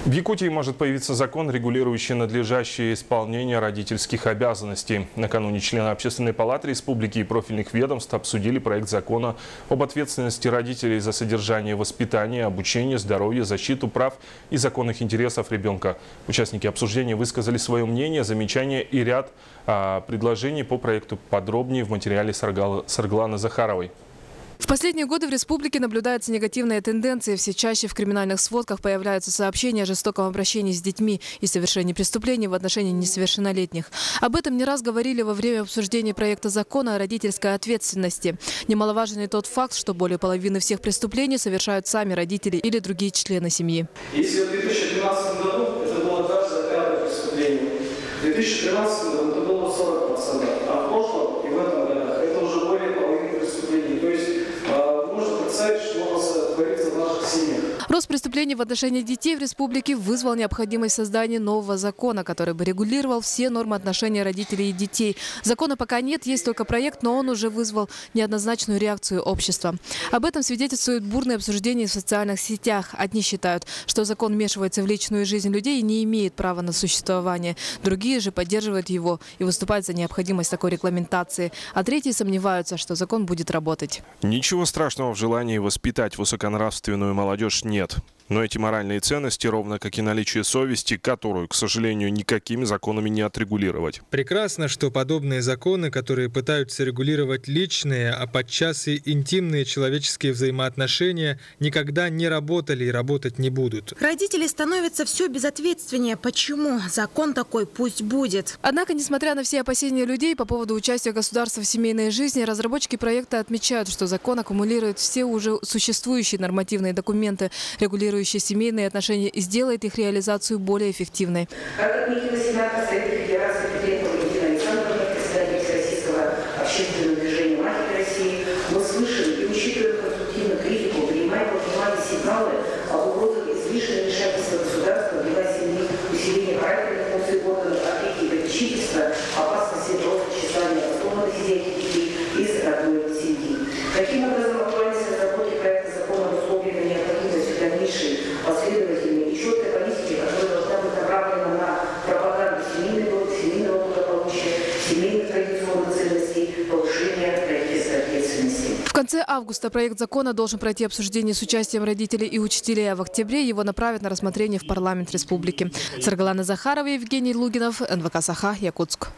В Якутии может появиться закон, регулирующий надлежащее исполнение родительских обязанностей. Накануне члены Общественной палаты республики и профильных ведомств обсудили проект закона об ответственности родителей за содержание, воспитание, обучение, здоровье, защиту прав и законных интересов ребенка. Участники обсуждения высказали свое мнение, замечания и ряд предложений по проекту. Подробнее в материале Саргланы Захаровой. В последние годы в республике наблюдаются негативные тенденции. Все чаще в криминальных сводках появляются сообщения о жестоком обращении с детьми и совершении преступлений в отношении несовершеннолетних. Об этом не раз говорили во время обсуждения проекта закона о родительской ответственности. Немаловажен и тот факт, что более половины всех преступлений совершают сами родители или другие члены семьи. Если в 2012 году это было каждое пятое преступление, в 2013 году это было 40%, а в прошлом и в этом годах это уже более половины преступлений. То есть можно представить, что у нас творится в наших семьях. Рост преступлений в отношении детей в республике вызвал необходимость создания нового закона, который бы регулировал все нормы отношений родителей и детей. Закона пока нет, есть только проект, но он уже вызвал неоднозначную реакцию общества. Об этом свидетельствует бурное обсуждение в социальных сетях. Одни считают, что закон вмешивается в личную жизнь людей и не имеет права на существование. Другие же поддерживают его и выступают за необходимость такой регламентации. А третьи сомневаются, что закон будет работать. Ничего страшного в желании воспитать высоконравственную молодежь нет. Но эти моральные ценности, ровно как и наличие совести, которую, к сожалению, никакими законами не отрегулировать. Прекрасно, что подобные законы, которые пытаются регулировать личные, а подчас и интимные человеческие взаимоотношения, никогда не работали и работать не будут. Родители становятся все безответственнее. Почему? Закон такой пусть будет. Однако, несмотря на все опасения людей по поводу участия государства в семейной жизни, разработчики проекта отмечают, что закон аккумулирует все уже существующие нормативные документы, регулирующие семейные отношения, и сделает их реализацию более эффективной. Как отметила сенатор Совета Федерации Петренкова Елена Александровна, председатель Российского общественного движения «Матери России», мы слышим и учитываем конструктивную критику, принимаем во внимание сигналы об угрозах излишнего вмешательства государства в дела семьи, усиления характерных функций органов опеки и попечительства, опасности роста числа необоснованных хозяйки детей из родной семьи. Таким образом, актуальность разработки проекта закона обусловлена необходимостью дальнейшей последовательной и четкой политики, которая должна быть направлена на пропаганду семейного благополучия, семейных традиционных ценностей, повышение родительской ответственности. В конце августа проект закона должен пройти обсуждение с участием родителей и учителей, а в октябре его направят на рассмотрение в парламент республики. Сарглана Захарова, Евгений Лугинов, НВК Саха, Якутск.